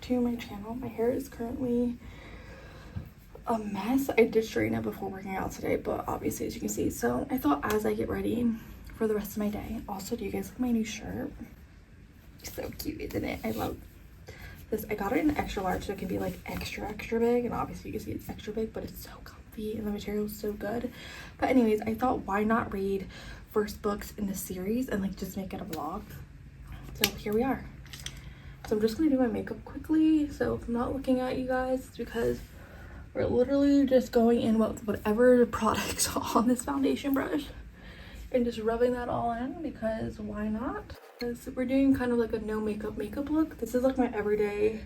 to my channel. My hair is currently a mess. I did straighten it before working out today, but obviously as you can see, so I thought as I get ready for the rest of my day. Also, do you guys like my new shirt? So cute, isn't it? I love this. I got it in extra large so it can be like extra big, and obviously you can see it's extra big, but it's so comfy and the material is so good. But anyways, I thought why not read first books in the series and like just make it a vlog. So here we are. So I'm just gonna do my makeup quickly. So if I'm not looking at you guys, it's because we're literally just going in with whatever products on this foundation brush and just rubbing that all in, because why not? Because we're doing kind of like a no makeup look. This is like my everyday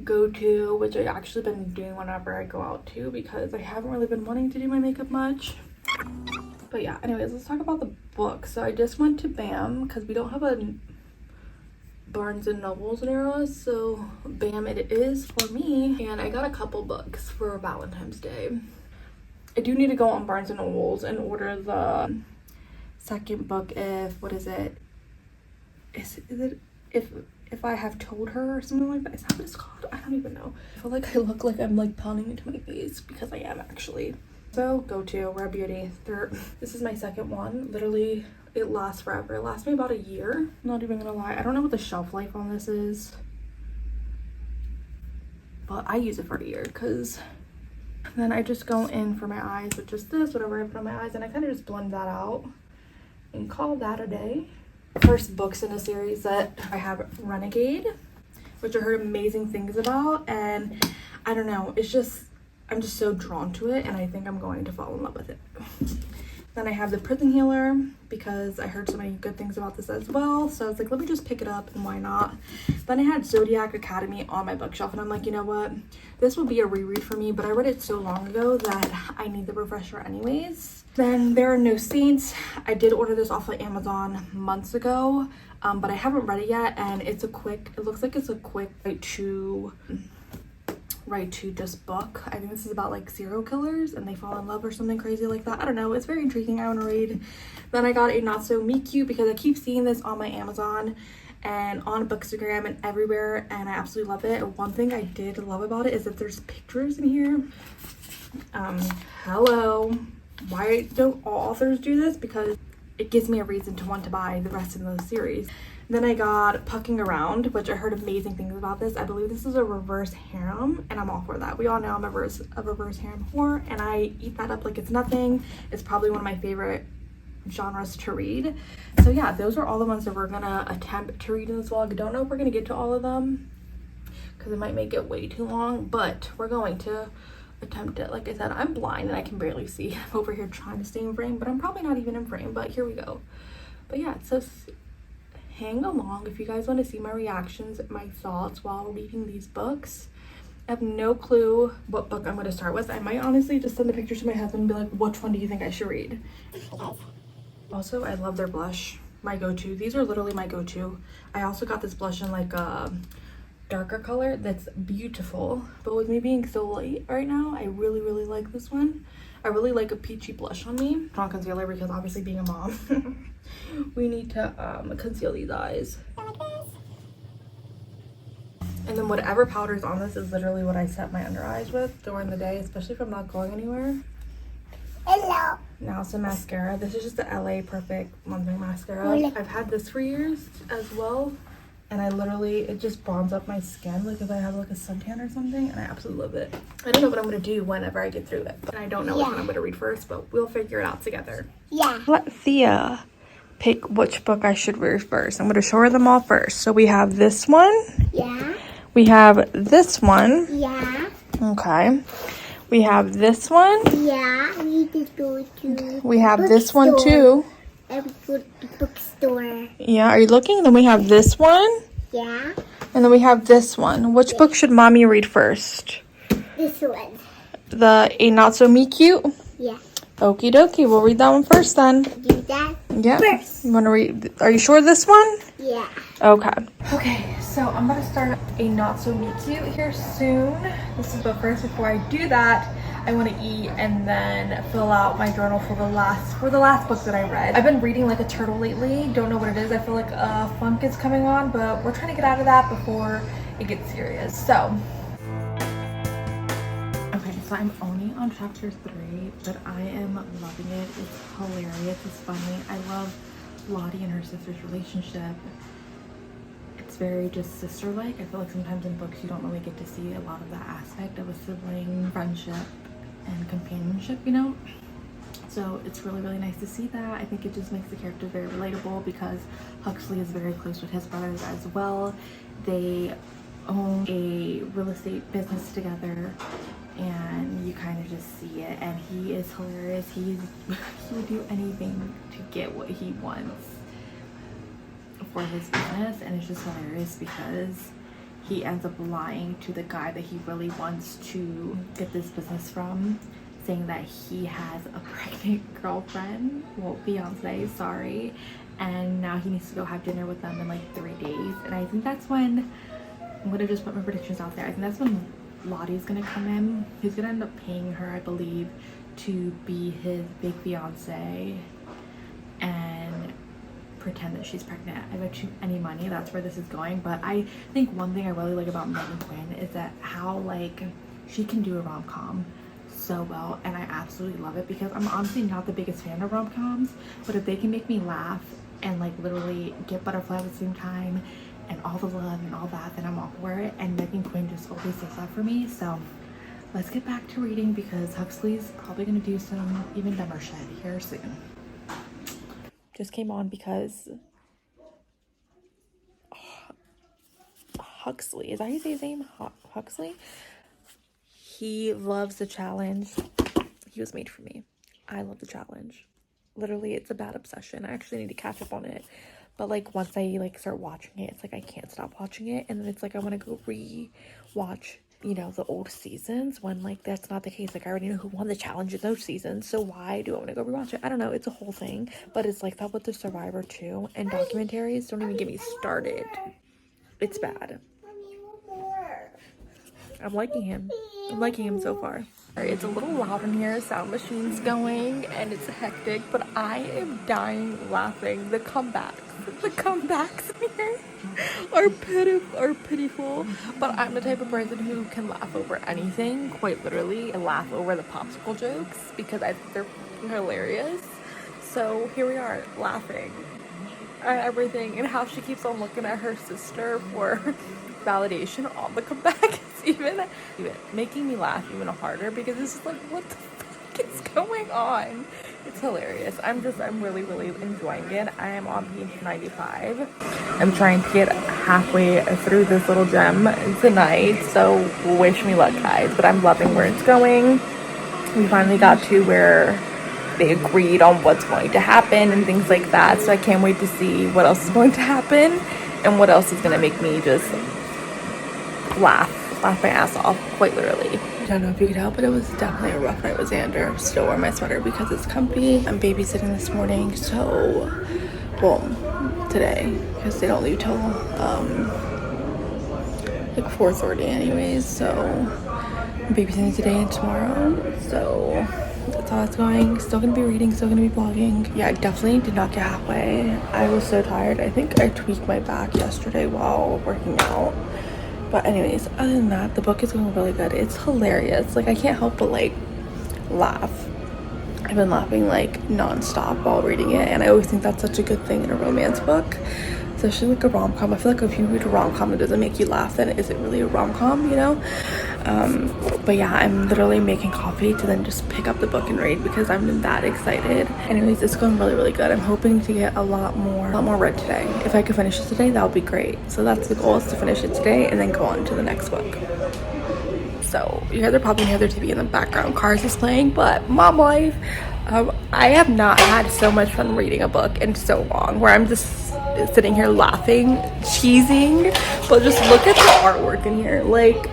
go-to, which I actually been doing whenever I go out too, because I haven't really been wanting to do my makeup much. But yeah, anyways, let's talk about the book. So I just went to BAM because we don't have a Barnes and Nobles near us, so BAM it is for me, and I got a couple books for Valentine's Day. I do need to go on Barnes and Nobles and order the second book. Is it if I have told her or something like that? Is that what it's called? I don't even know. I feel like I look like I'm like pounding into my face because I am actually. So go to Rare Beauty. This is my second one. Literally, it lasts forever. It lasts me about a year. Not even gonna lie. I don't know what the shelf life on this is, but I use it for a year because then I just go in for my eyes with just this, whatever I put on my eyes, and I kind of just blend that out and call that a day. First books in a series that I have Renegade, which I heard amazing things about, and I don't know, I'm just so drawn to it, and I think I'm going to fall in love with it. Then I have The Prison Healer because I heard so many good things about this as well, so I was like, let me just pick it up, and why not? Then I had Zodiac Academy on my bookshelf, and I'm like, you know what, this will be a reread for me, but I read it so long ago that I need the refresher anyways. Then There Are No Saints. I did order this off of Amazon months ago, but I haven't read it yet, and it looks like it's a quick right to just book. I think this is about like serial killers and they fall in love or something crazy like that. I don't know, it's very intriguing. I want to read. Then I got a Not So Me Cute because I keep seeing this on my Amazon and on Bookstagram and everywhere, and I absolutely love it. One thing I did love about it is that there's pictures in here. Hello, why don't all authors do this? Because it gives me a reason to want to buy the rest of the series. Then I got Pucking Around, which I heard amazing things about this. I believe this is a reverse harem, and I'm all for that. We all know I'm a reverse harem whore, and I eat that up like it's nothing. It's probably one of my favorite genres to read. So yeah, those are all the ones that we're gonna attempt to read in this vlog. I don't know if we're gonna get to all of them because it might make it way too long, but we're going to attempt it. Like I said, I'm blind and I can barely see. I'm over here trying to stay in frame, but I'm probably not even in frame, but here we go. But yeah, so hang along if you guys want to see my reactions, my thoughts while reading these books. I have no clue what book I'm going to start with. I might honestly just send the pictures to my husband and be like, which one do you think I should read? Also, I love their blush. My go-to. These are literally my go-to. I also got this blush in like a darker color that's beautiful, but with me being so light right now, I really like this one. I really like a peachy blush on me. Not concealer because obviously being a mom we need to conceal these eyes. And then whatever powder's on this is literally what I set my under eyes with during the day, especially if I'm not going anywhere. Hello. Now some mascara. This is just the LA Perfect Monthly Mascara. I've had this for years as well, and it just bronzes up my skin like if I have like a suntan or something, and I absolutely love it. I don't know what I'm gonna do whenever I get through it, and I don't know which one I'm gonna read first, but we'll figure it out together. Yeah. Let Thea pick which book I should read first. I'm gonna show her them all first. So we have this one. Yeah. We have this one. Yeah. Okay. We have this one. Yeah. We just go to. We have this one too. And we go to the bookstore. Yeah, are you looking? Then we have this one. Yeah. And then we have this one. Which book should mommy read first? This one. A Not So Me Cute? Yeah. Okie dokie, we'll read that one first then. Do that Yeah. first. You wanna read, are you sure this one? Yeah. Okay. Okay, so I'm gonna start A Not So Me Cute here soon. But first, before I do that, I want to eat and then fill out my journal for the last book that I read. I've been reading like a turtle lately. Don't know what it is. I feel like a funk is coming on, but we're trying to get out of that before it gets serious. So okay, so I'm only on chapter 3, but I am loving it. It's hilarious, it's funny. I love Lottie and her sister's relationship. It's very just sister-like. I feel like sometimes in books you don't really get to see a lot of that aspect of a sibling friendship and companionship, you know? So it's really, really nice to see that. I think it just makes the character very relatable because Huxley is very close with his brothers as well. They own a real estate business together, and you kind of just see it, and he is hilarious. He would do anything to get what he wants for his business, and it's just hilarious because he ends up lying to the guy that he really wants to get this business from, saying that he has a pregnant girlfriend, well, fiance, sorry, and now he needs to go have dinner with them in like 3 days. And I think that's when, I'm gonna just put my predictions out there, I think that's when Lottie's gonna come in. He's gonna end up paying her, I believe, to be his big fiance and pretend that she's pregnant. I bet you any money that's where this is going. But I think one thing I really like about Megan Quinn is that how like she can do a rom-com so well, and I absolutely love it because I'm honestly not the biggest fan of rom-coms, but if they can make me laugh and like literally get butterflies at the same time and all the love and all that, then I'm all for it. And Megan Quinn just always does that for me. So let's get back to reading because Huxley's probably gonna do some even dumber shit here soon. Just came on because Huxley, is that how you say his name? Huxley? He loves the challenge. He was made for me. I love the challenge. Literally, it's a bad obsession. I actually need to catch up on it. But like once I like start watching it, it's like I can't stop watching it. And then it's like I want to go re-watch, you know, the old seasons when like that's not the case. Like I already know who won the challenge in those seasons, so why do I want to go rewatch it? I don't know, it's a whole thing. But it's like that with the Survivor too, and documentaries. Don't even get me started. It's bad. I'm liking him so far. It's a little loud in here, sound machine's going and it's hectic, but I am dying laughing. The comebacks in here are pitiful, but I'm the type of person who can laugh over anything, quite literally. I laugh over the popsicle jokes because I think they're hilarious. So here we are laughing at everything and how she keeps on looking at her sister for validation on the comeback. Even making me laugh even harder because it's just like, what the fuck is going on? It's hilarious. I'm really, really enjoying it. I am on page 95. I'm trying to get halfway through this little gem tonight, so wish me luck, guys. But I'm loving where it's going. We finally got to where they agreed on what's going to happen and things like that, so I can't wait to see what else is going to happen and what else is going to make me just laugh my ass off, quite literally. I don't know if you could tell, but it was definitely a rough night with Xander. I'm still wearing my sweater because it's comfy. I'm babysitting this morning, so, well, today, because they don't leave till, like 4:30 anyways, so I'm babysitting today and tomorrow, so that's how it's going. Still gonna be reading, still gonna be vlogging. Yeah, I definitely did not get halfway. I was so tired. I think I tweaked my back yesterday while working out. But anyways, other than that, the book is going really good. It's hilarious. Like, I can't help but like laugh. I've been laughing like non-stop while reading it, and I always think that's such a good thing in a romance book, especially like a rom-com. I feel like if you read a rom-com that doesn't make you laugh, then is it really a rom-com, you know? But yeah, I'm literally making coffee to then just pick up the book and read because I'm that excited. Anyways, it's going really, really good. I'm hoping to get a lot more read today. If I could finish it today, that would be great. So that's the goal, is to finish it today and then go on to the next book. So you guys are probably gonna hear the TV in the background. Cars is playing, but mom life. I have not had so much fun reading a book in so long, where I'm just sitting here laughing, cheesing, but just look at the artwork in here. Like,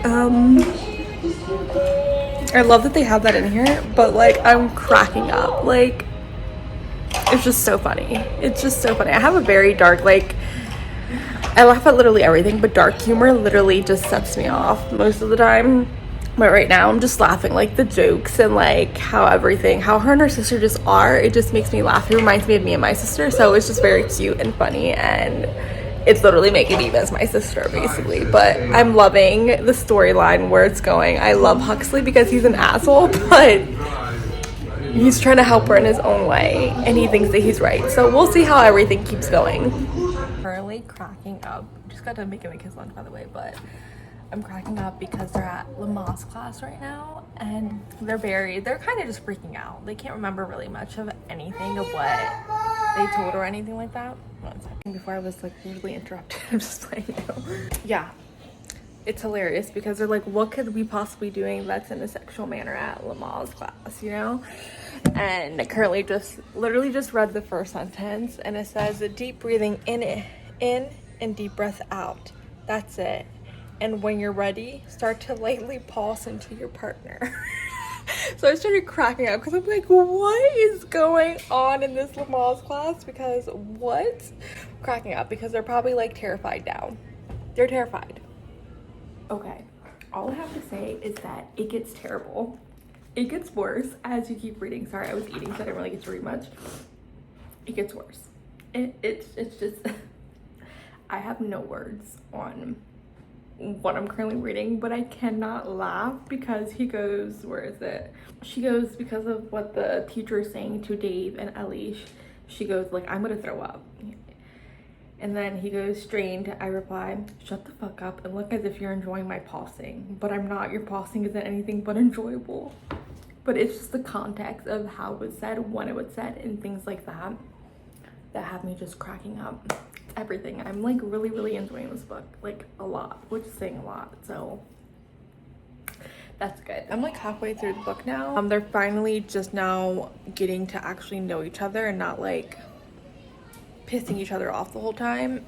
I love that they have that in here, but like I'm cracking up. Like, it's just so funny. It's just so funny. I have a very dark, like, I laugh at literally everything, but dark humor literally just sets me off most of the time. But right now I'm just laughing, like the jokes and like how her and her sister just are. It just makes me laugh. It reminds me of me and my sister, so it's just very cute and funny, and it's literally making me miss my sister basically. But I'm loving the storyline where it's going. I love Huxley because he's an asshole, but he's trying to help her in his own way and he thinks that he's right. So we'll see how everything keeps going. Currently cracking up. Just got to make him a kiss lunch, by the way, but I'm cracking up because they're at Lamaze class right now and they're kind of just freaking out. They can't remember really much of anything of what they told or anything like that. 1 second before I was like rudely interrupted. I'm just playing, you know. Yeah, it's hilarious because they're like, what could we possibly be doing that's in a sexual manner at Lamaze class, you know? And I currently literally just read the first sentence and it says deep breathing in and deep breath out. That's it. And when you're ready, start to lightly pulse into your partner. So I started cracking up because I'm like, what is going on in this Lamaze class? Because what? Cracking up because they're probably like terrified now. They're terrified. Okay, all I have to say is that it gets terrible. It gets worse as you keep reading. Sorry, I was eating so I didn't really get to read much. It gets worse. It's just, I have no words on what I'm currently reading, but I cannot laugh because he goes, where is it? She goes, because of what the teacher is saying to Dave and Ellie, she goes like, I'm gonna throw up. And then he goes, strained. I reply, shut the fuck up and look as if you're enjoying my pulsing. But I'm not. Your pulsing isn't anything but enjoyable. But it's just the context of how it was said, when it was said, and things like that that have me just cracking up. Everything. I'm like really enjoying this book, like a lot, which is saying a lot, so that's good. I'm like halfway through the book now. They're finally just now getting to actually know each other and not like pissing each other off the whole time.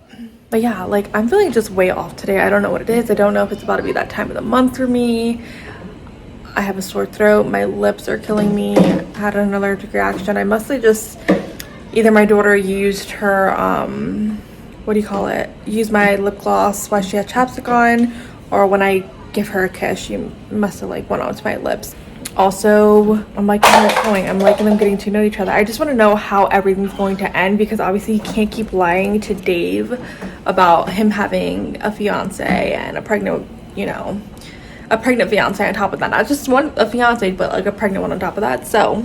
But yeah, like I'm feeling just way off today. I don't know what it is. I don't know if it's about to be that time of the month for me. I have a sore throat, my lips are killing me. I had an allergic reaction. I mostly just either my daughter used her use my lip gloss while she had chapstick on, or when I give her a kiss she must have like went onto my lips. Also, I'm liking how it's going. I'm liking them getting to know each other. I just want to know how everything's going to end because obviously he can't keep lying to Dave about him having a fiance and a pregnant fiance on top of that. Not just a fiance, but like a pregnant one on top of that. So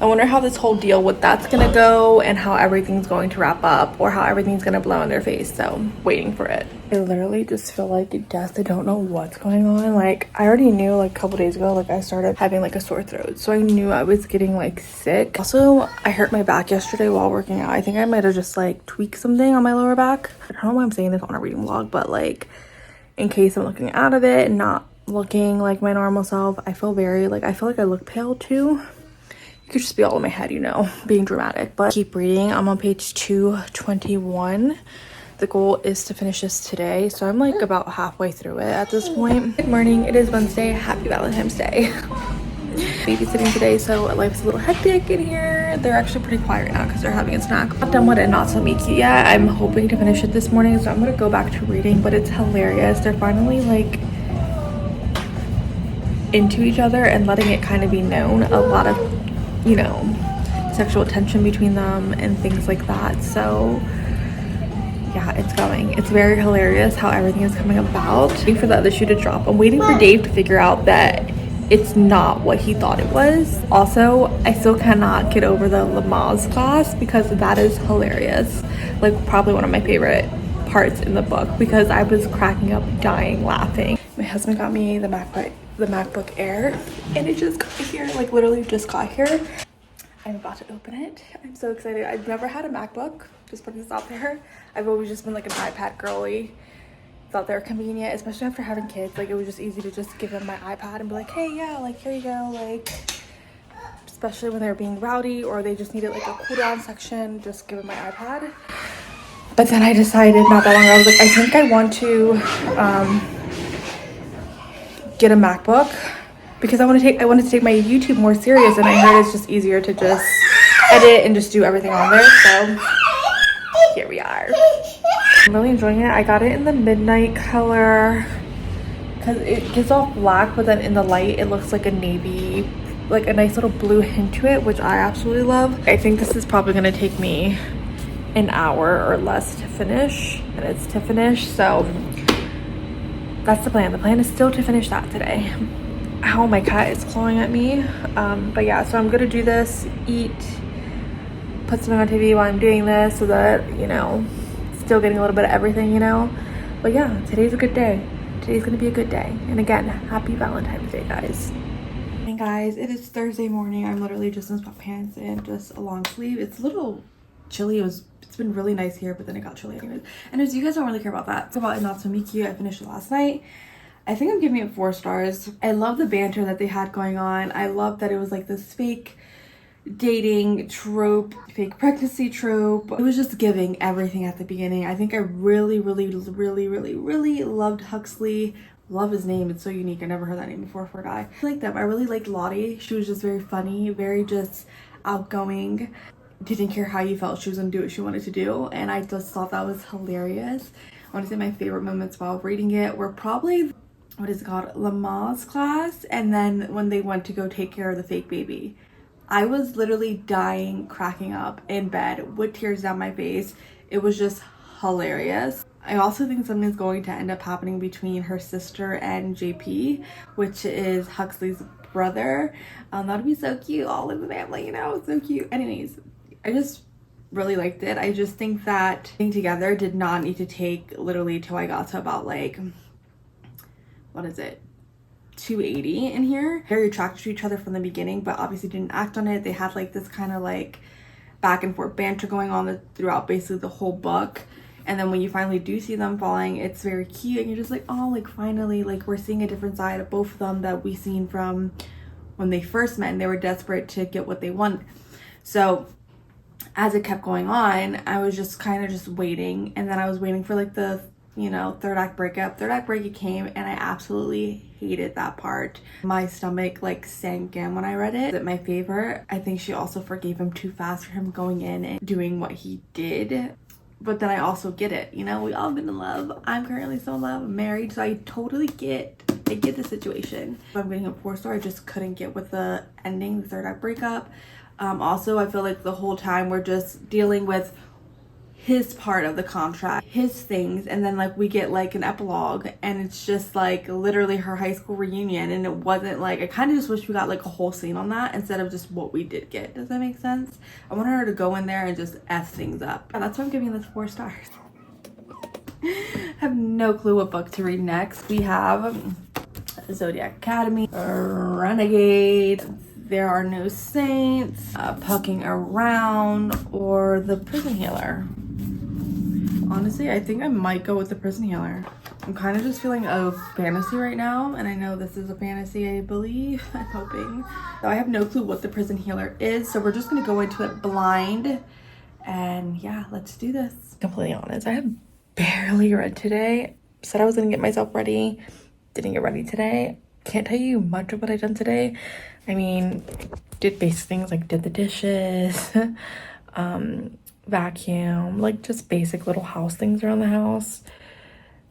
I wonder how this whole deal with that's gonna go and how everything's going to wrap up or how everything's gonna blow in their face. So waiting for it. I literally just feel like death. I don't know what's going on. Like I already knew like a couple days ago, like I started having like a sore throat. So I knew I was getting like sick. Also, I hurt my back yesterday while working out. I think I might have just like tweaked something on my lower back. I don't know why I'm saying this on a reading vlog, but like in case I'm looking out of it and not looking like my normal self, I feel like I look pale too. It could just be all in my head, you know, being dramatic. But keep reading. I'm on page 221. The goal is to finish this today, so I'm like about halfway through it at this point. Good morning. It is Wednesday. Happy Valentine's Day. Babysitting today, so life's a little hectic in here. They're actually pretty quiet right now because they're having a snack. Not done with it, not so meeky yet. I'm hoping to finish it this morning, so I'm gonna go back to reading. But it's hilarious. They're finally like into each other and letting it kind of be known. A lot of, you know, sexual tension between them and things like that. So yeah, it's going. It's very hilarious how everything is coming about. Waiting for the other shoe to drop. I'm waiting for Dave to figure out that it's not what he thought it was. Also, I still cannot get over the Lamaze class because that is hilarious. Like probably one of my favorite parts in the book because I was cracking up, dying, laughing. My husband got me the MacBook Air and it just got here, like literally just got here. I'm about to open it. I'm so excited. I've never had a MacBook, just putting this out there. I've always just been like an iPad girly. Thought they were convenient, especially after having kids. Like it was just easy to just give them my iPad and be like, hey, yeah, like here you go. Like especially when they're being rowdy or they just needed like a cool down section, just give them my iPad. But then I decided not that long ago, I was like, I think I want to get a MacBook because I want to take my YouTube more serious, and I heard it's just easier to just edit and just do everything on there. So here we are. I'm really enjoying it. I got it in the midnight color because it gives off black, but then in the light it looks like a navy, like a nice little blue hint to it, which I absolutely love. I think this is probably going to take me an hour or less to finish, and it's to finish, so that's the plan. The plan is still to finish that today. Ow, my cat is clawing at me. But yeah, so I'm gonna do this, eat, put something on TV while I'm doing this so that, you know, still getting a little bit of everything, you know. But yeah, today's a good day. Today's gonna be a good day. And again, happy Valentine's Day, guys. And guys, it is Thursday morning. I'm literally just in sweatpants and just a long sleeve. It's a little chilly. It's been really nice here, but then it got chilly anyways. And as you guys don't really care about that, it's about Not So Me Cute. I finished it last night. I think I'm giving it 4 stars. I love the banter that they had going on. I love that it was like this fake dating trope, fake pregnancy trope. It was just giving everything at the beginning. I think I really loved Huxley. Love his name. It's so unique. I never heard that name before for a guy. I like them. I really liked Lottie. She was just very funny, very just outgoing. Didn't care how you felt. She was gonna do what she wanted to do. And I just thought that was hilarious. I want to say my favorite moments while reading it were probably, what is it called? Lamaze class. And then when they went to go take care of the fake baby. I was literally dying, cracking up in bed with tears down my face. It was just hilarious. I also think something's going to end up happening between her sister and JP, which is Huxley's brother. That'd be so cute, all in the family, you know, it's so cute. Anyways, I just really liked it. I just think that being together did not need to take literally till I got to about like, what is it? 280 in here. Very attracted to each other from the beginning, but obviously didn't act on it. They had like this kind of like back and forth banter going on throughout basically the whole book. And then when you finally do see them falling, it's very cute and you're just like, oh, like finally, like we're seeing a different side of both of them that we seen from when they first met and they were desperate to get what they wanted. So as it kept going on, I was just kind of just waiting, and then I was waiting for like the, you know, third act breakup came, and I absolutely hated that part. My stomach like sank in when I read it. Is it my favorite? I think she also forgave him too fast for him going in and doing what he did. But then I also get it, you know, we all been in love. I'm currently still in love, I'm married, so I totally get the situation. I'm getting a 4 star. I just couldn't get with the ending, the third act breakup. Also, I feel like the whole time we're just dealing with his part of the contract, his things, and then like we get like an epilogue and it's just like literally her high school reunion, and it wasn't like, I kind of just wish we got like a whole scene on that instead of just what we did get. Does that make sense? I want her to go in there and just F things up. And that's why I'm giving this 4 stars. I have no clue what book to read next. We have Zodiac Academy, Renegade, There Are No Saints, Pucking Around, or The Prison Healer. Honestly, I think I might go with The Prison Healer. I'm kind of just feeling a fantasy right now, and I know this is a fantasy, I believe. I'm hoping. So I have no clue what The Prison Healer is, so we're just going to go into it blind. And yeah, let's do this. Completely honest, I have barely read today. Said I was going to get myself ready. Didn't get ready today. Can't tell you much of what I've done today. I mean, did basic things like did the dishes, vacuum, like just basic little house things around the house.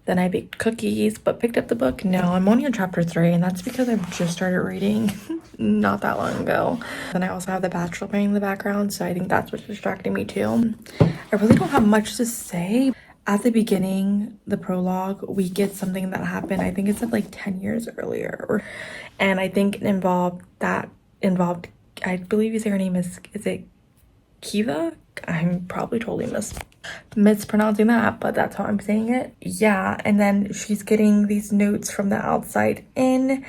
Then I baked cookies, but picked up the book. No, I'm only on chapter 3, and that's because I've just started reading not that long ago. Then I also have The Bachelor playing in the background, so I think that's what's distracting me too. I really don't have much to say. At the beginning, the prologue, we get something that happened, I think it's like 10 years earlier. And I think it involved, I believe you say her name is it Kiva? I'm probably totally mispronouncing that, but that's how I'm saying it. Yeah, and then she's getting these notes from the outside in,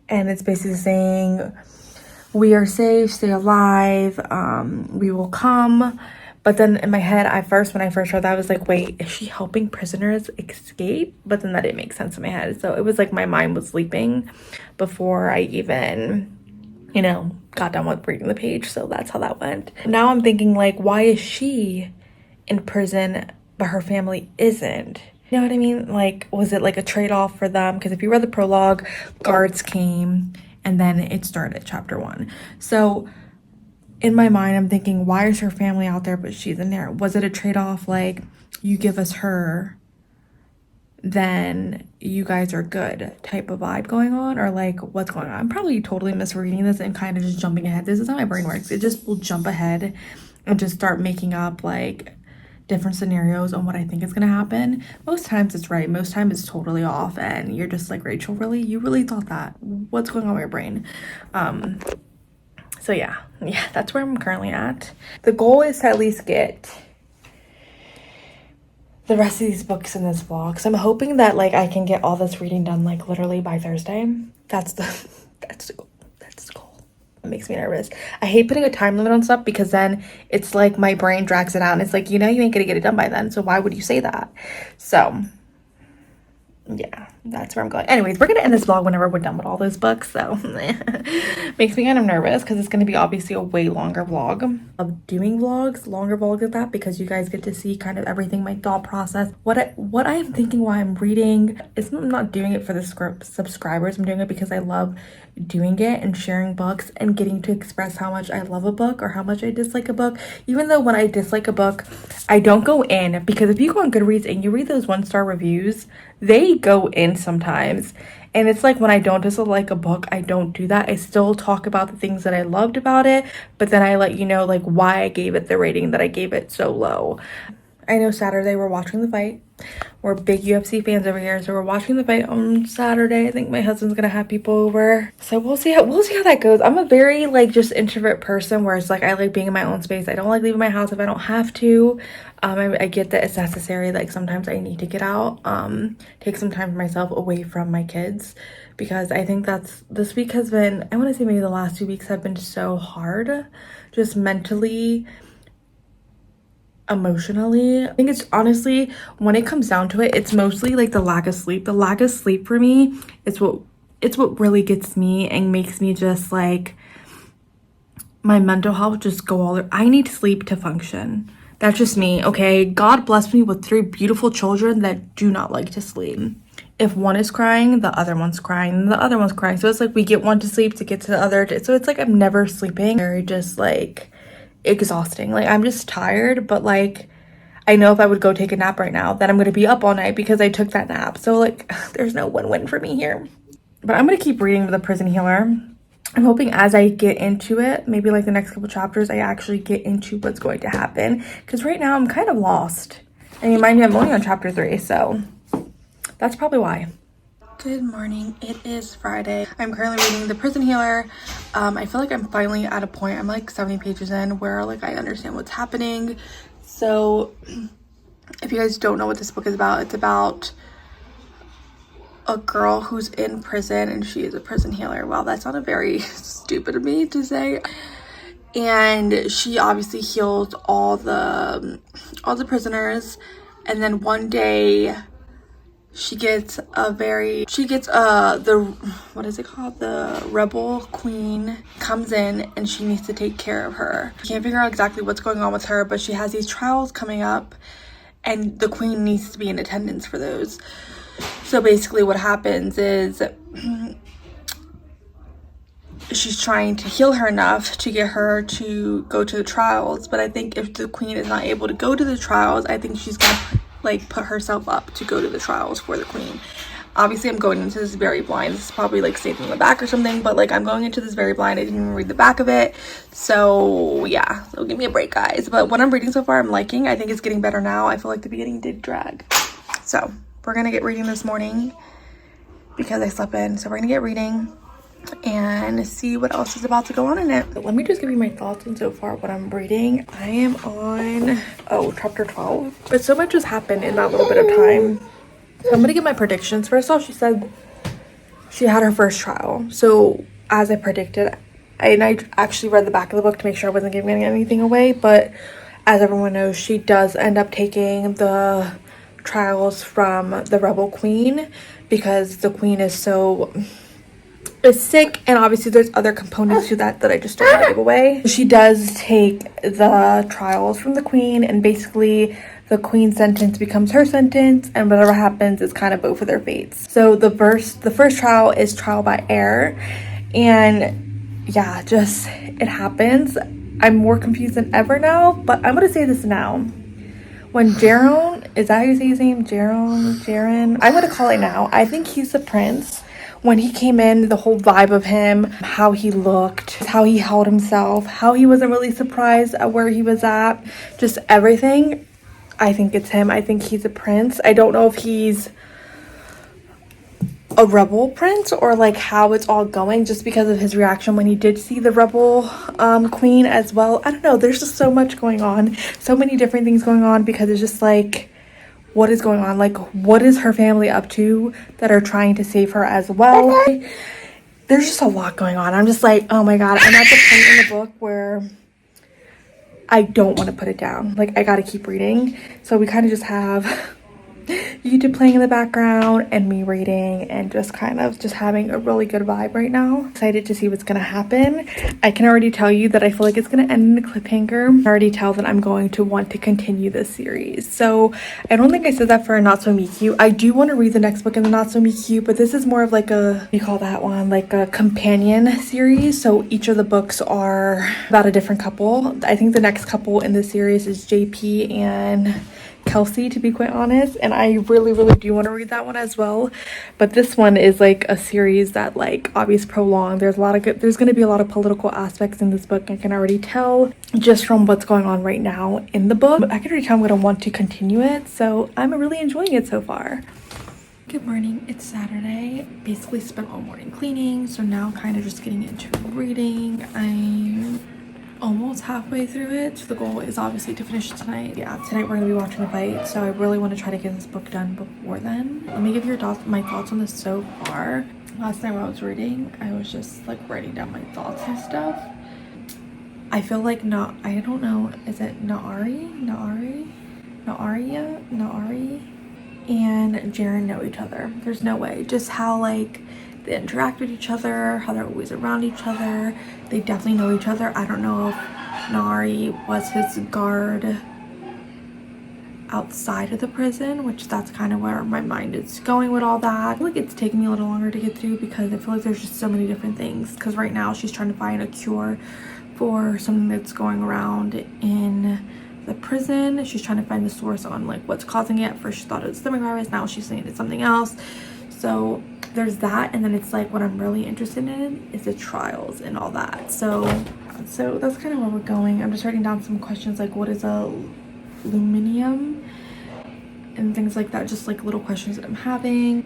and it's basically saying, we are safe, stay alive, we will come. But then in my head, when I first read that, I was like, wait, is she helping prisoners escape? But then that didn't make sense in my head. So it was like my mind was sleeping before I even, you know, got done with reading the page. So that's how that went. Now I'm thinking like, why is she in prison, but her family isn't? You know what I mean? Like, was it like a trade-off for them? Because if you read the prologue, guards came and then it started chapter 1. So in my mind, I'm thinking, why is her family out there, but she's in there? Was it a trade-off, like, you give us her, then you guys are good type of vibe going on? Or, like, what's going on? I'm probably totally misreading this and kind of just jumping ahead. This is how my brain works. It just will jump ahead and just start making up, like, different scenarios on what I think is gonna happen. Most times it's right, most times it's totally off, and you're just like, Rachel, really? You really thought that? What's going on with your brain? So yeah, that's where I'm currently at. The goal is to at least get the rest of these books in this vlog. So I'm hoping that like I can get all this reading done like literally by Thursday. That's the goal. That's the goal. It makes me nervous. I hate putting a time limit on stuff because then it's like my brain drags it out and it's like, you know, you ain't gonna get it done by then. So why would you say that? So yeah, that's where I'm going. Anyways, we're gonna end this vlog whenever we're done with all those books, so makes me kind of nervous because it's gonna be obviously a way longer vlog of doing vlogs, longer vlogs of that, because you guys get to see kind of everything, my thought process, what I am thinking while I'm reading. I'm not doing it for the subscribers. I'm doing it because I love doing it and sharing books and getting to express how much I love a book or how much I dislike a book. Even though when I dislike a book, I don't go in, because if you go on Goodreads and you read those 1-star reviews, they go in sometimes. And it's like when I don't dislike a book, I don't do that. I still talk about the things that I loved about it, but then I let you know like why I gave it the rating that I gave it so low. I know Saturday we're watching the fight. We're big UFC fans over here, so we're watching the fight on Saturday. I think my husband's gonna have people over, so we'll see how that goes. I'm a very like just introvert person, where it's like I like being in my own space. I don't like leaving my house if I don't have to. I get that it's necessary. Like sometimes I need to get out, take some time for myself away from my kids, because I think this week has been, I want to say maybe the last 2 weeks have been so hard, just mentally, emotionally. I think it's honestly, when it comes down to it, it's mostly like the lack of sleep. The lack of sleep for me is what really gets me and makes me just like, my mental health just go all. I need sleep to function. That's just me, okay? God blessed me with 3 beautiful children that do not like to sleep. If one is crying, the other one's crying, and the other one's crying. So it's like we get one to sleep to get to the other. So it's like I'm never sleeping. Very just like exhausting. Like I'm just tired, but like I know if I would go take a nap right now, then I'm gonna be up all night because I took that nap. So like there's no win-win for me here. But I'm gonna keep reading The Prison Healer. I'm hoping as I get into it, maybe like the next couple chapters, I actually get into what's going to happen, because right now I'm kind of lost. And you mind me, I'm only on chapter 3, so that's probably why. Good morning. It is Friday. I'm currently reading The Prison Healer. I feel like I'm finally at a point, I'm like 70 pages in, where like I understand what's happening. So if you guys don't know what this book is about, it's about a girl who's in prison and she is a prison healer. Wow, that sounded very stupid of me to say. And she obviously heals all the prisoners, and then one day she gets the what is it called, the rebel queen comes in and she needs to take care of her. I can't figure out exactly what's going on with her, but she has these trials coming up and the queen needs to be in attendance for those. So basically what happens is she's trying to heal her enough to get her to go to the trials, but I think if the queen is not able to go to the trials, I think she's gonna like put herself up to go to the trials for the queen. Obviously I'm going into this very blind. This is probably like saved in the back or something, but like I'm going into this very blind. I didn't even read the back of it, so yeah, so give me a break, guys. But what I'm reading so far I'm liking. I think it's getting better now. I feel like the beginning did drag, so we're gonna get reading this morning because I slept in. So we're gonna get reading and see what else is about to go on in it. But let me just give you my thoughts on so far what I'm reading. I am on chapter 12, but so much has happened in that little bit of time. So I'm gonna give my predictions. First off, she said she had her first trial, so as I predicted, and I actually read the back of the book to make sure I wasn't giving anything away, but as everyone knows, she does end up taking the trials from the rebel queen because the queen is sick, and obviously there's other components to that I just don't want to give away. She does take the trials from the queen, and basically the queen's sentence becomes her sentence, and whatever happens is kind of both of their fates. So the first trial is trial by air, and yeah, just it happens. I'm more confused than ever now, but I'm gonna say this now. When Jaron, is that how you say his name? Jaron? I'm gonna call it now. I think he's the prince. When he came in, the whole vibe of him, how he looked, how he held himself, how he wasn't really surprised at where he was at, just everything. I think it's him. I think he's a prince. I don't know if he's a rebel prince or like how it's all going, just because of his reaction when he did see the rebel queen as well. I don't know, there's just so much going on, so many different things going on, because it's just like, what is going on? Like, what is her family up to that are trying to save her as well? There's just a lot going on. I'm just like, oh my god. I'm at the point in the book where I don't want to put it down. Like, I gotta keep reading. So we kind of just have YouTube playing in the background and me reading and just kind of just having a really good vibe right now. Excited to see what's gonna happen. I can already tell you that I feel like it's gonna end in a cliffhanger. I already tell that I'm going to want to continue this series. So I don't think I said that for a Not So Me Cute. I do want to read the next book in the Not So Me Cute, but this is more of like a, what do you call that one? Like a companion series. So each of the books are about a different couple. I think the next couple in this series is JP and Kelsey, to be quite honest, and I really do want to read that one as well. But this one is like a series that, like, obviously prolonged. There's going to be a lot of political aspects in this book. I can already tell just from what's going on right now in the book. I can already tell I'm going to want to continue it, so I'm really enjoying it so far. Good morning, it's Saturday. Basically spent all morning cleaning, so now kind of just getting into reading. I'm almost halfway through it, so the goal is obviously to finish tonight. Yeah, tonight we're gonna be watching The Bite, so I really want to try to get this book done before then. Let me give you my thoughts on this so far. Last night when I was reading, I was just like writing down my thoughts and stuff. I feel like I don't know, is it Naari and Jaren know each other. There's no way. Just how like they interact with each other, how they're always around each other. They definitely know each other. I don't know if Nari was his guard outside of the prison, which that's kind of where my mind is going with all that. I feel like it's taking me a little longer to get through because I feel like there's just so many different things. Because right now she's trying to find a cure for something that's going around in the prison. She's trying to find the source on like what's causing it. First she thought it was stomach virus, now she's saying it's something else. So there's that, and then it's like what I'm really interested in is the trials and all that. So that's kind of where we're going. I'm just writing down some questions like what is a luminium and things like that, just like little questions that I'm having,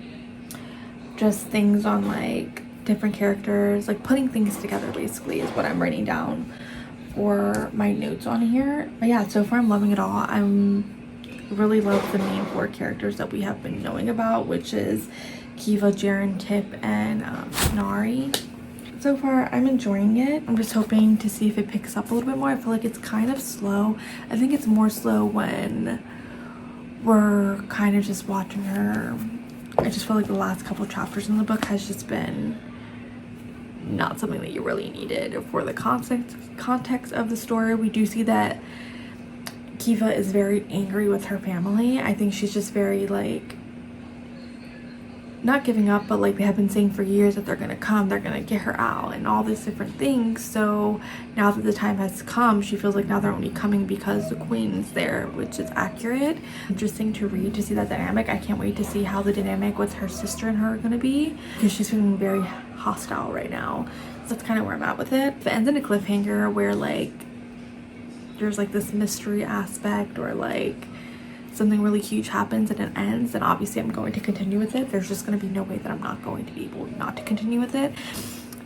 just things on like different characters, like putting things together basically is what I'm writing down for my notes on here. But yeah, so far I'm loving it all. Really love the main four characters that we have been knowing about, which is Kiva, Jaren, Tip, and Nari. So far I'm enjoying it. I'm just hoping to see if it picks up a little bit more. I feel like it's kind of slow. I think it's more slow when we're kind of just watching her. I just feel like the last couple chapters in the book has just been not something that you really needed for the context of the story. We do see that Kiva is very angry with her family. I think she's just very like not giving up, but like they have been saying for years that they're gonna come, they're gonna get her out and all these different things. So now that the time has come, she feels like now they're only coming because the queen's there, which is accurate. Interesting to read, to see that dynamic. I can't wait to see how the dynamic with her sister and her are gonna be, because she's feeling very hostile right now. So that's kind of where I'm at with it. If it ends in a cliffhanger where like there's like this mystery aspect or like something really huge happens and it ends, then obviously I'm going to continue with it. There's just going to be no way that I'm not going to be able not to continue with it.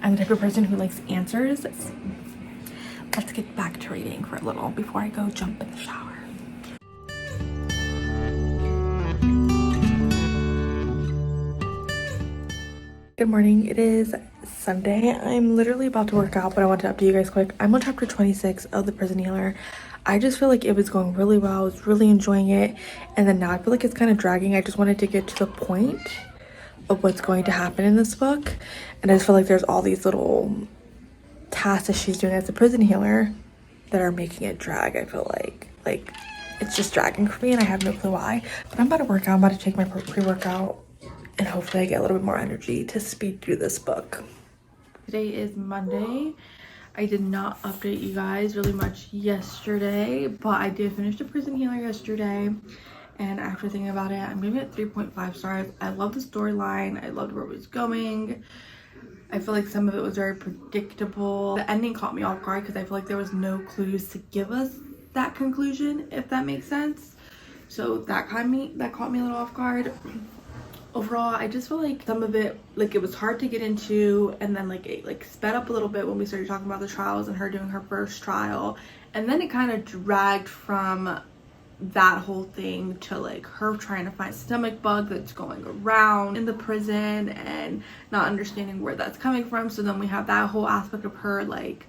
I'm the type of person who likes answers. Let's get back to reading for a little before I go jump in the shower. Good morning. It is Sunday. I'm literally about to work out, but I want to update you guys quick. I'm on chapter 26 of The Prison Healer. I just feel like it was going really well. I was really enjoying it. And then now I feel like it's kind of dragging. I just wanted to get to the point of what's going to happen in this book. And I just feel like there's all these little tasks that she's doing as a prison healer that are making it drag. I feel like it's just dragging for me and I have no clue why. But I'm about to work out. I'm about to take my pre-workout and hopefully I get a little bit more energy to speed through this book. Today is Monday. I did not update you guys really much yesterday, but I did finish The Prison Healer yesterday, and after thinking about it, I'm giving it 3.5 stars. I love the storyline. I loved where it was going. I feel like some of it was very predictable. The ending caught me off guard because I feel like there was no clues to give us that conclusion, if that makes sense. So that caught me a little off guard. Overall, I just feel like some of it, like, it was hard to get into, and then like it like sped up a little bit when we started talking about the trials and her doing her first trial, and then it kind of dragged from that whole thing to like her trying to find stomach bug that's going around in the prison and not understanding where that's coming from. So then we have that whole aspect of her like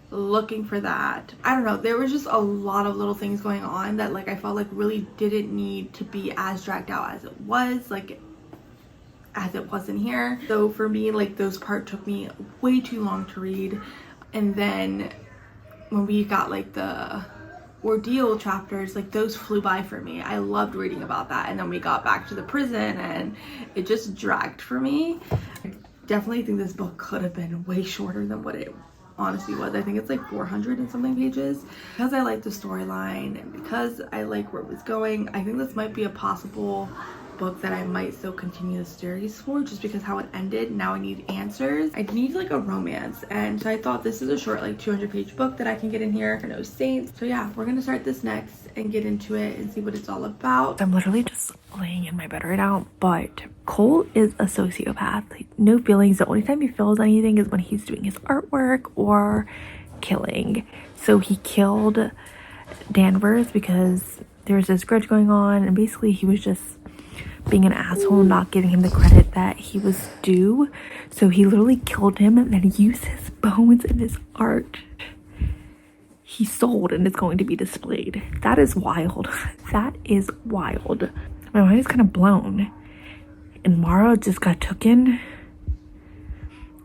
looking for that. I don't know, there was just a lot of little things going on that like I felt like really didn't need to be as dragged out as it was, like as it was in here. So for me, like, those parts took me way too long to read. And then when we got like the ordeal chapters, like those flew by for me. I loved reading about that. And then we got back to the prison and it just dragged for me. I definitely think this book could have been way shorter than what it honestly was. I think it's like 400 and something pages. Because I like the storyline and because I like where it was going, I think this might be a possible book that I might still continue the series for, just because how it ended. Now I need answers. I need like a romance, and so I thought this is a short like 200-page book that I can get in here. No saints. So yeah, we're gonna start this next and get into it and see what it's all about. I'm literally just laying in my bed right now, but Cole is a sociopath. Like, no feelings. The only time he feels anything is when he's doing his artwork or killing. So he killed Danvers because there's this grudge going on, and basically he was just being an asshole, not giving him the credit that he was due. So he literally killed him and then used his bones in his art he sold and is going to be displayed. That is wild. That is wild. My mind is kind of blown. And Mara just got taken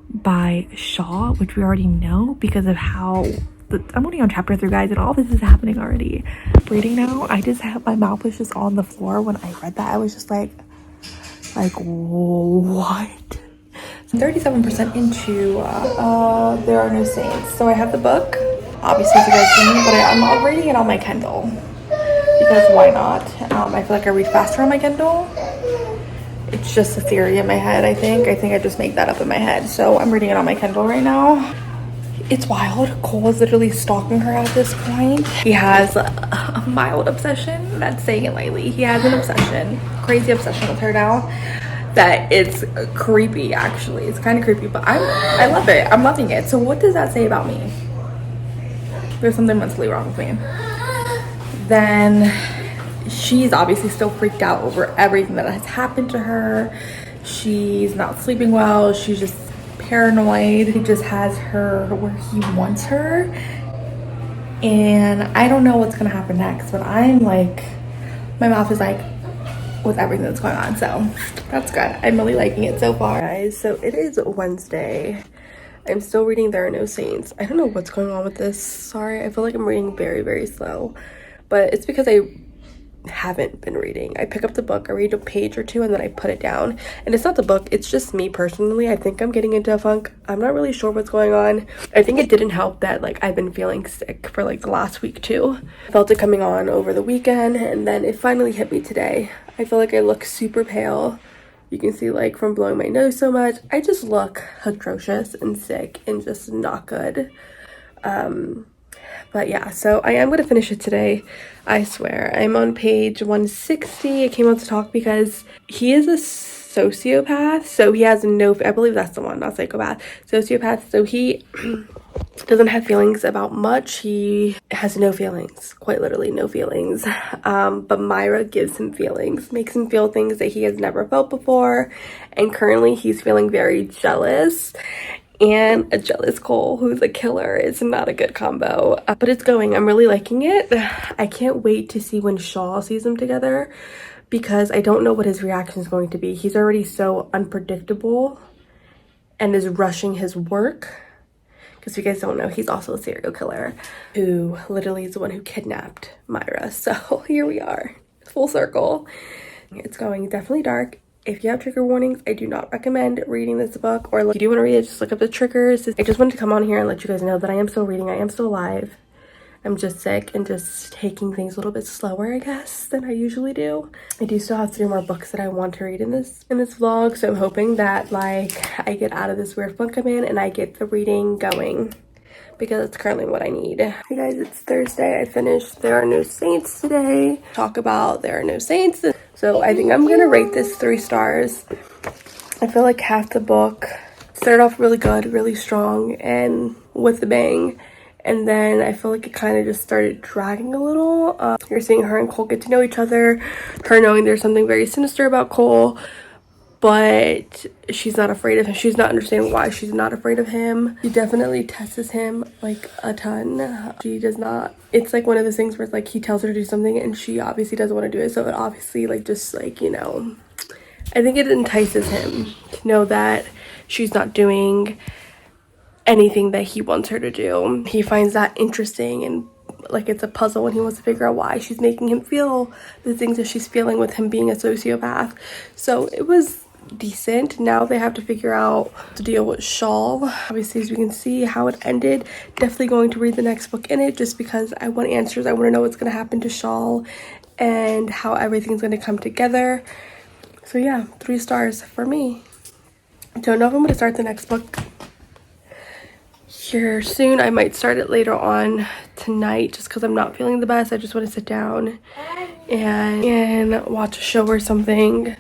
by Shaw, which we already know because of how I'm only on chapter 3, guys, and all this is happening already. Reading now, I just have, my mouth was just on the floor when I read that. I was just like what? So 37% into There Are No Saints. So I have the book, obviously, as you guys see, but I'm reading it on my Kindle because why not? I feel like I read faster on my Kindle. It's just a theory in my head. I think I just make that up in my head. So I'm reading it on my Kindle right now. It's wild. Cole is literally stalking her at this point. He has a mild obsession. That's saying it lightly. He has an obsession, crazy obsession with her now. That it's creepy, actually. It's kind of creepy, but I love it. I'm loving it. So what does that say about me? There's something mentally wrong with me. Then she's obviously still freaked out over everything that has happened to her. She's not sleeping well. She's just paranoid. He just has her where he wants her, and I don't know what's gonna happen next, but I'm like, my mouth is like with everything that's going on. So that's good. I'm really liking it so far, guys. So it is Wednesday. I'm still reading There Are No Saints. I don't know what's going on with this. Sorry, I feel like I'm reading very, very slow, but it's because I haven't been reading. I pick up the book, I read a page or two, and then I put it down. And it's not the book, it's just me personally. I think I'm getting into a funk. I'm not really sure what's going on. I think it didn't help that like I've been feeling sick for like the last week too. I felt it coming on over the weekend, and then it finally hit me today. I feel like I look super pale. You can see like from blowing my nose so much. I just look atrocious and sick and just not good. But yeah, so I am going to finish it today. I swear. I'm on page 160. I came out to talk because he is a sociopath. So he has no, I believe that's the one, not psychopath. Sociopath. So he doesn't have feelings about much. He has no feelings, quite literally no feelings. But Myra gives him feelings, makes him feel things that he has never felt before. And currently he's feeling very jealous. And a jealous Cole who's a killer is not a good combo, but it's going. I'm really liking it. I can't wait to see when Shaw sees them together because I don't know what his reaction is going to be. He's already so unpredictable and is rushing his work because if you guys don't know, he's also a serial killer who literally is the one who kidnapped Myra. So here we are, full circle. It's going definitely dark. If you have trigger warnings, I do not recommend reading this book, or if you do want to read it, just look up the triggers. I just wanted to come on here and let you guys know that I am still reading. I am still alive. I'm just sick and just taking things a little bit slower, I guess, than I usually do. I do still have 3 more books that I want to read in this vlog, so I'm hoping that like I get out of this weird funk I'm in and I get the reading going because it's currently what I need. Hey guys, it's Thursday. I finished There Are No Saints today. Talk about There Are No Saints. So I think I'm gonna rate this 3 stars. I feel like half the book started off really good, really strong, and with the bang. And then I feel like it kind of just started dragging a little. You're seeing her and Cole get to know each other, her knowing there's something very sinister about Cole, but she's not afraid of him. She's not understanding why she's not afraid of him. She definitely tests him like a ton. She does not. It's like one of those things where it's like he tells her to do something and she obviously doesn't want to do it. So it obviously like just like, you know, I think it entices him to know that she's not doing anything that he wants her to do. He finds that interesting and like it's a puzzle, and he wants to figure out why she's making him feel the things that she's feeling with him being a sociopath. So it was decent. Now they have to figure out to deal with Shawl. Obviously, as you can see how it ended, definitely going to read the next book in it just because I want answers. I want to know what's going to happen to Shawl and how everything's going to come together. So yeah, 3 stars for me. Don't know if I'm going to start the next book here soon. I might start it later on tonight just because I'm not feeling the best. I just want to sit down and watch a show or something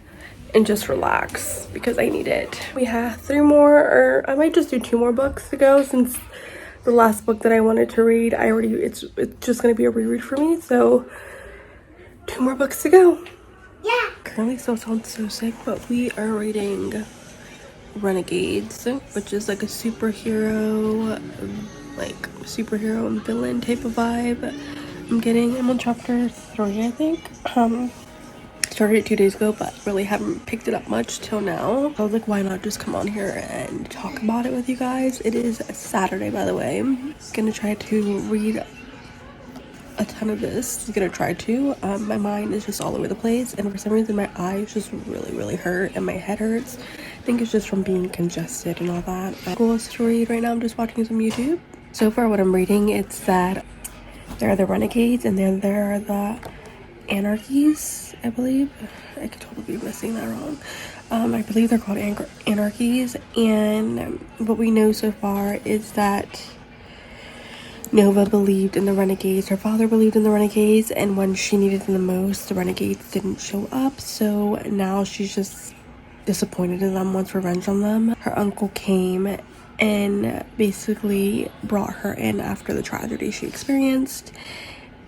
and just relax because I need it. We have 3 more, or I might just do 2 more books to go since the last book that I wanted to read, it's just going to be a reread for me. So 2 more books to go. Yeah. Currently still sound so sick, but we are reading Renegades, which is like a superhero and villain type of vibe I'm getting. I'm on chapter 3, I think. Started it 2 days ago, but really haven't picked it up much till now. I was like, why not just come on here and talk about it with you guys? It is Saturday, by the way. I'm gonna try to read a ton of this. I'm gonna try to. My mind is just all over the place, and for some reason my eyes just really hurt and my head hurts. I think it's just from being congested and all that. Cool to read right now. I'm just watching some YouTube. So far what I'm reading, it's that there are the Renegades and then there are the Anarchies, I believe. I could totally be missing that wrong. I believe they're called Anarchies, and what we know so far is that Nova believed in the Renegades. Her father believed in the Renegades, and when she needed them the most, the Renegades didn't show up. So now she's just disappointed in them, wants revenge on them. Her uncle came and basically brought her in after the tragedy she experienced,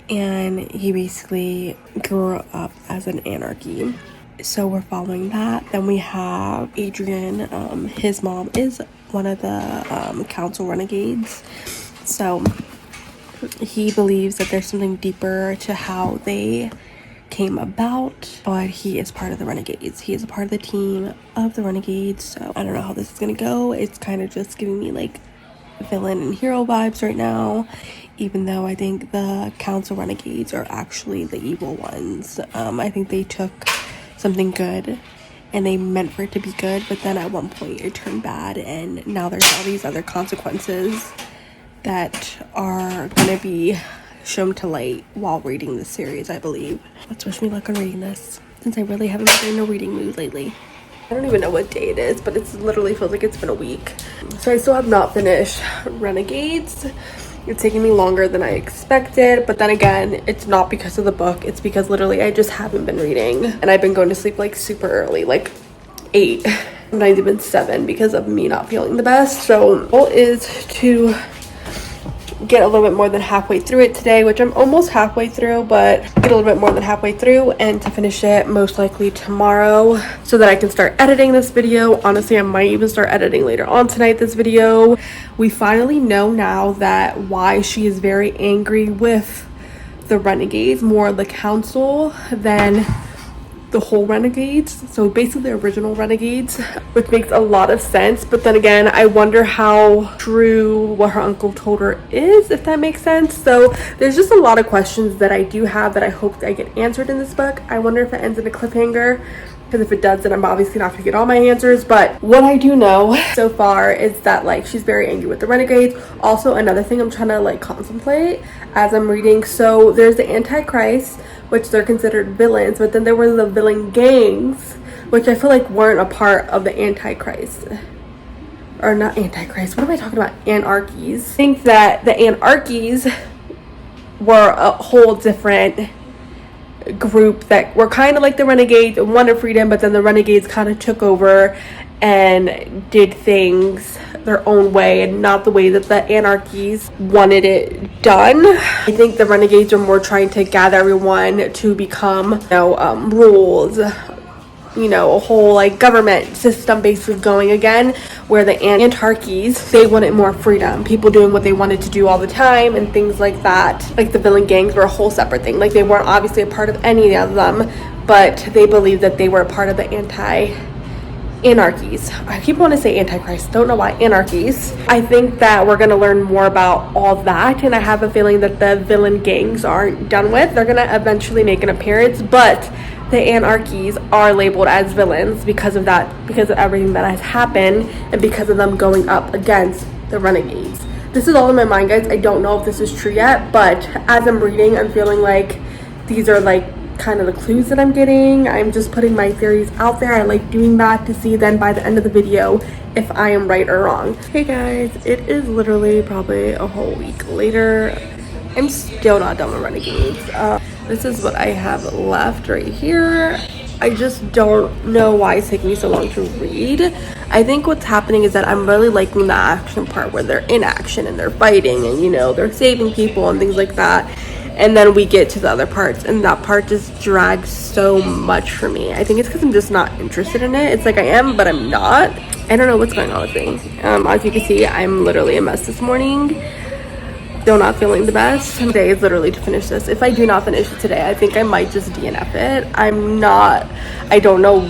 and he basically grew her up as an anarchy. So we're following that. Then we have Adrian. His mom is one of the council renegades. So he believes that there's something deeper to how they came about, but he is part of the Renegades. He is a part of the team of the Renegades. So I don't know how this is gonna go. It's kind of just giving me like villain and hero vibes right now, even though I think the council renegades are actually the evil ones. I think they took something good and they meant for it to be good, but then at one point it turned bad, and now there's all these other consequences that are gonna be shown to light while reading this series, I believe. Let's wish me luck on reading this, since I really haven't been in a reading mood lately. I don't even know what day it is, but it's literally feels like it's been a week. So I still have not finished Renegades. It's taking me longer than I expected, but then again, it's not because of the book. It's because literally I just haven't been reading, and I've been going to sleep like super early, like 8, not even 7, because of me not feeling the best. So the goal is to get a little bit more than halfway through it today, which I'm almost halfway through, but get a little bit more than halfway through, and to finish it most likely tomorrow so that I can start editing this video. Honestly, I might even start editing later on tonight this video. We finally know now that why she is very angry with the Renegades, more the council than the whole Renegades. So basically the original Renegades, which makes a lot of sense. But then again, I wonder how true what her uncle told her is, if that makes sense. So there's just a lot of questions that I do have that I hope I get answered in this book. I wonder if it ends in a cliffhanger, because if it does, then I'm obviously not gonna get all my answers. But what I do know so far is that like she's very angry with the Renegades. Also, another thing I'm trying to like contemplate as I'm reading, so there's the Antichrist, which they're considered villains, but then there were the villain gangs, which I feel like weren't a part of the Antichrist. or not Antichrist, what am I talking about? Anarchies. I think that the Anarchies were a whole different group that were kind of like the Renegades and wanted freedom, but then the Renegades kind of took over and did things their own way and not the way that the Anarchies wanted it done. I think the Renegades are more trying to gather everyone to become, rules, a whole like government system basically going again, where the Anarchies, they wanted more freedom, people doing what they wanted to do all the time and things like that. Like the villain gangs were a whole separate thing. Like they weren't obviously a part of any of them, but they believed that they were a part of the Anarchies. I keep wanting to say Antichrist, don't know why. Anarchies. I think that we're going to learn more about all that, and I have a feeling that the villain gangs aren't done with. They're going to eventually make an appearance, but the Anarchies are labeled as villains because of that, because of everything that has happened, and because of them going up against the Renegades. This is all in my mind, guys. I don't know if this is true yet, but as I'm reading, I'm feeling like these are like kind of the clues that I'm getting. I'm just putting my theories out there. I like doing that to see then by the end of the video if I am right or wrong. Hey guys, it is literally probably a whole week later. I'm still not done with Renegades. This is what I have left right here. I just don't know why it's taking me so long to read. I think what's happening is that I'm really liking the action part where they're in action and they're fighting and they're saving people and things like that. And then we get to the other parts, and that part just drags so much for me. I think it's because I'm just not interested in it. It's like I am, but I'm not. I don't know what's going on with me. As you can see, I'm literally a mess this morning. Still not feeling the best. Today is literally to finish this. If I do not finish it today, I think I might just DNF it. I don't know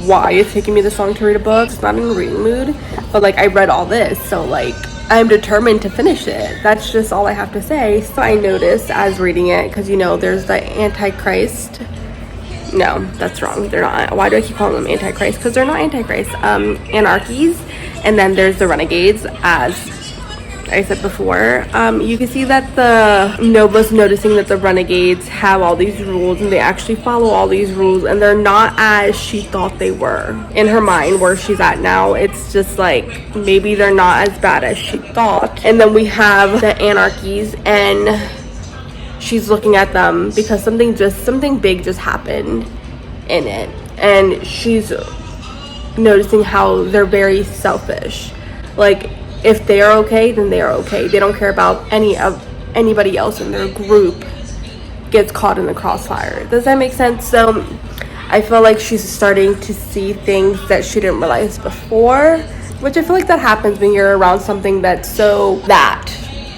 why it's taking me this long to read a book. It's not in a reading mood, but like I read all this, so like I'm determined to finish it. That's just all I have to say. So I noticed as reading it, because there's the Antichrist. No, that's wrong. They're not. Why do I keep calling them Antichrist? Because they're not Antichrist. Anarchies. And then there's the Renegades, as I said before. You can see that Nova's noticing that the Renegades have all these rules, and they actually follow all these rules, and they're not as she thought they were. In her mind, where she's at now, it's just like maybe they're not as bad as she thought. And then we have the Anarchies, and she's looking at them because something big just happened in it, and she's noticing how they're very selfish. Like, if they are okay, then they are okay. They don't care about anybody else in their group gets caught in the crossfire. Does that make sense? So I feel like she's starting to see things that she didn't realize before, which I feel like that happens when you're around something that's so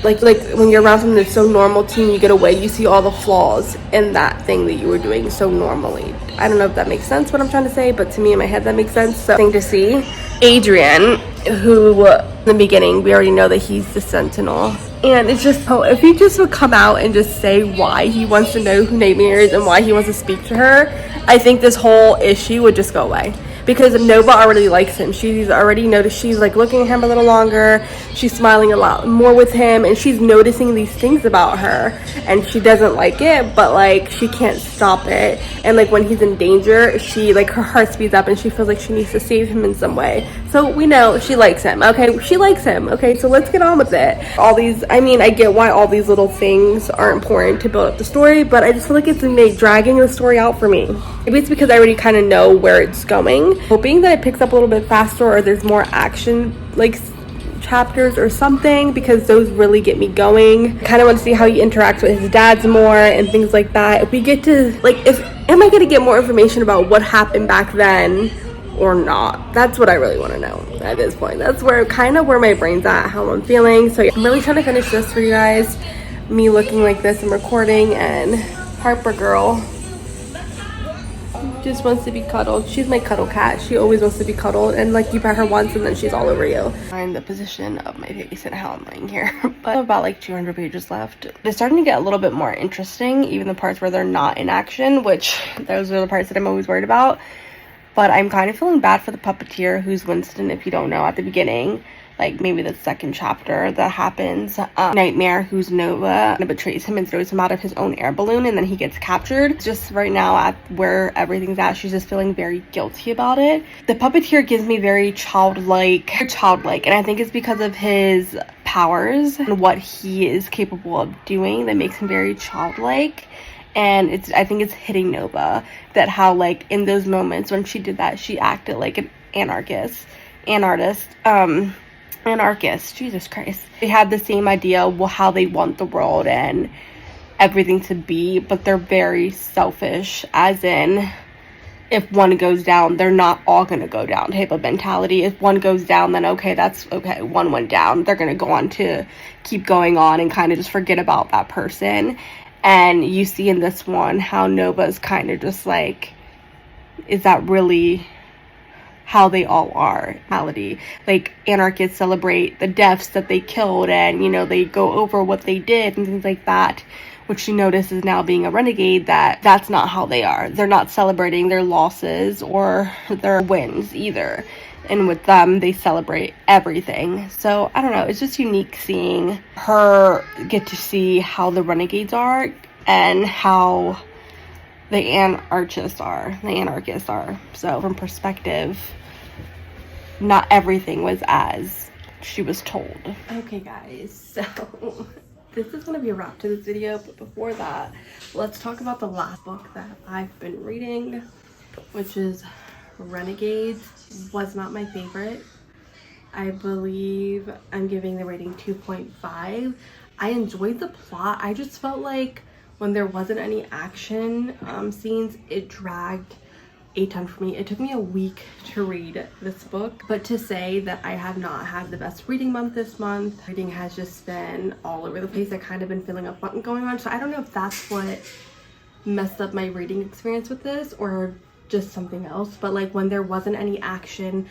like when you're around something that's so normal to you, you get away, you see all the flaws in that thing that you were doing so normally. I don't know if that makes sense what I'm trying to say, but to me in my head that makes sense. So thing to see. Adrian, who in the beginning we already know that he's the Sentinel, and it's just if he just would come out and just say why he wants to know who Nightmare is and why he wants to speak to her, I think this whole issue would just go away. Because Nova already likes him. She's already noticed, she's like looking at him a little longer, she's smiling a lot more with him, and she's noticing these things about her, and she doesn't like it, but like she can't stop it. And like when he's in danger, she like her heart speeds up and she feels like she needs to save him in some way. So we know she likes him. Okay, she likes him. Okay, so let's get on with it. All these, I mean, I get why all these little things are important to build up the story, but I just feel like it's dragging the story out for me. Maybe it's because I already kind of know where it's going, hoping that it picks up a little bit faster, or there's more action like chapters or something, because those really get me going. I kind of want to see how he interacts with his dads more and things like that. If we get to like, am I going to get more information about what happened back then or not? That's what I really want to know at this point. That's where my brain's at, how I'm feeling. So yeah, I'm really trying to finish this for you guys. Me looking like this and recording, and Harper girl just wants to be cuddled. She's my cuddle cat. She always wants to be cuddled, and like you pet her once and then she's all over you. Find the position of my face and how I'm laying here. But about like 200 pages left. It's starting to get a little bit more interesting, even the parts where they're not in action, which those are the parts that I'm always worried about. But I'm kind of feeling bad for the puppeteer, who's Winston, if you don't know, at the beginning. like maybe the second chapter that happens. Nightmare, who's Nova, betrays him and throws him out of his own air balloon, and then he gets captured. Just right now at where everything's at, she's just feeling very guilty about it. The puppeteer gives me very childlike, and I think it's because of his powers and what he is capable of doing that makes him very childlike. And I think it's hitting Nova that how, like, in those moments when she did that, she acted like an anarchist, Jesus Christ. They have the same idea of how they want the world and everything to be, but they're very selfish, as in, if one goes down, they're not all gonna go down type of mentality. If one goes down, then okay, that's okay, one went down. They're gonna go on to keep going on and kind of just forget about that person. And you see in this one how Nova's kind of just like, is that really how they all are? Like, anarchists celebrate the deaths that they killed, and, you know, they go over what they did and things like that, which she notices now being a renegade, that's not how they are. They're not celebrating their losses or their wins either. And with them, they celebrate everything. So, I don't know, it's just unique seeing her get to see how the renegades are and how the anarchists are. So, from perspective, not everything was as she was told. Okay, guys, so this is going to be a wrap to this video, but before that, let's talk about the last book that I've been reading, which is Renegades. Was not my favorite. I believe I'm giving the rating 2.5. I enjoyed the plot. I just felt like when there wasn't any action scenes, it dragged a ton for me. It took me a week to read this book, but to say that I have not had the best reading month this month. Reading has just been all over the place. I kind of been feeling a funk going on, so I don't know if that's what messed up my reading experience with this or just something else. But like, when there wasn't any action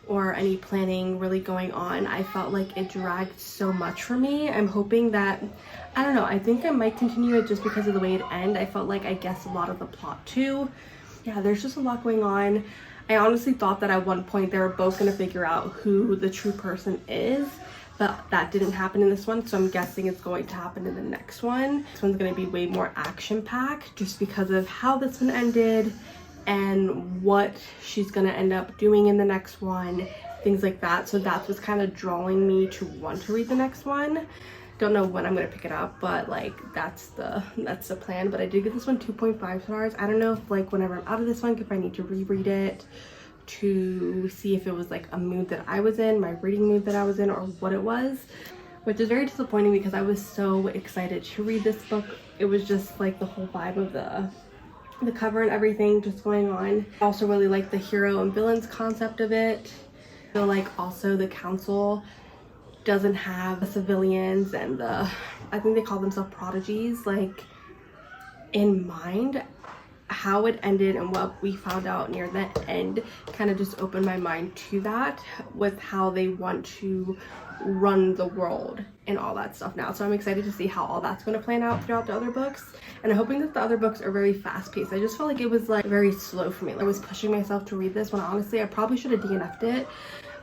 or any planning really going on, I felt like it dragged so much for me. I'm hoping that, I don't know, I think I might continue it just because of the way it ended. I felt like I guessed a lot of the plot too. Yeah, there's just a lot going on. I honestly thought that at one point they were both gonna figure out who the true person is, but that didn't happen in this one, so I'm guessing it's going to happen in the next one. This one's gonna be way more action-packed just because of how this one ended and what she's gonna end up doing in the next one, things like that. So that's what's kind of drawing me to want to read the next one. Don't know when I'm gonna pick it up, but like that's the plan. But I did give this one 2.5 stars. I don't know if like whenever I'm out of this one, if I need to reread it to see if it was like a mood that I was in, my reading mood that I was in, or what it was, which is very disappointing because I was so excited to read this book. It was just like the whole vibe of the cover and everything just going on. I also really like the hero and villains concept of it. I feel like also the council doesn't have the civilians and I think they call themselves prodigies, like, in mind. How it ended and what we found out near the end kind of just opened my mind to that, with how they want to run the world and all that stuff now. So I'm excited to see how all that's going to plan out throughout the other books, and I'm hoping that the other books are very fast-paced. I just felt like it was like very slow for me. I was pushing myself to read this when honestly I probably should have DNF'd it,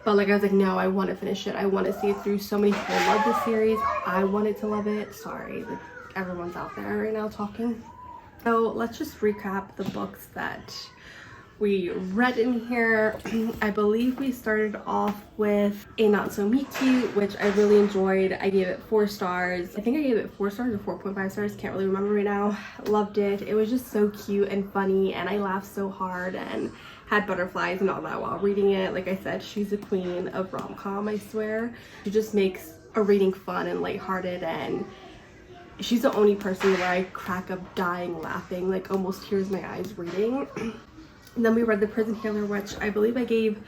but like I was like, no, I want to finish it. I want to see it through. So many people love this series. I wanted to love it. Sorry, like, everyone's out there right now talking. So let's just recap the books that we read in here. I believe we started off with A Not So Meet Cute, which I really enjoyed. I gave it 4 stars. I think I gave it 4 stars or 4.5 stars. Can't really remember right now. Loved it. It was just so cute and funny, and I laughed so hard and had butterflies and all that while reading it. Like I said, she's a queen of rom-com, I swear. She just makes a reading fun and lighthearted, and she's the only person where I crack up dying laughing, like almost tears in my eyes reading. And then we read The Prison Healer, which I believe I gave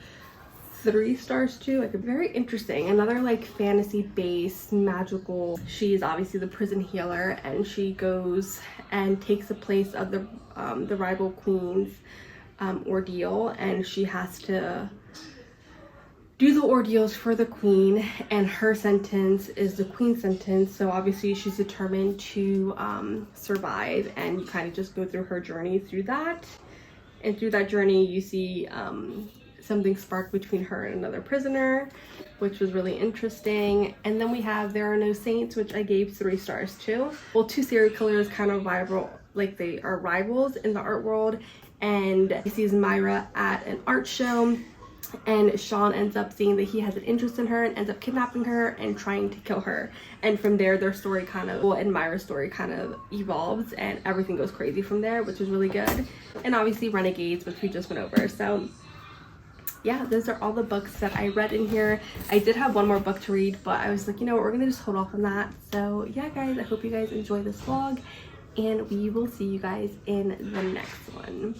3 stars to. Like, very interesting. Another like fantasy based magical. She's obviously the prison healer, and she goes and takes the place of the rival queen's ordeal, and she has to do the ordeals for the queen, and her sentence is the queen's sentence. So obviously she's determined to survive, and you kind of just go through her journey through that. And through that journey you see something sparked between her and another prisoner, which was really interesting. And then we have There Are No Saints, which I gave 3 stars to. Well, 2 serial killers kind of rival, like they are rivals in the art world, and he sees Myra at an art show, and Sean ends up seeing that he has an interest in her and ends up kidnapping her and trying to kill her. And from there, their story kind of, well, and Myra's story kind of evolves, and everything goes crazy from there, which is really good. And obviously Renegades, which we just went over. So yeah, those are all the books that I read in here. I did have one more book to read, but I was like, you know what, we're gonna just hold off on that. So yeah, guys, I hope you guys enjoy this vlog, and we will see you guys in the next one.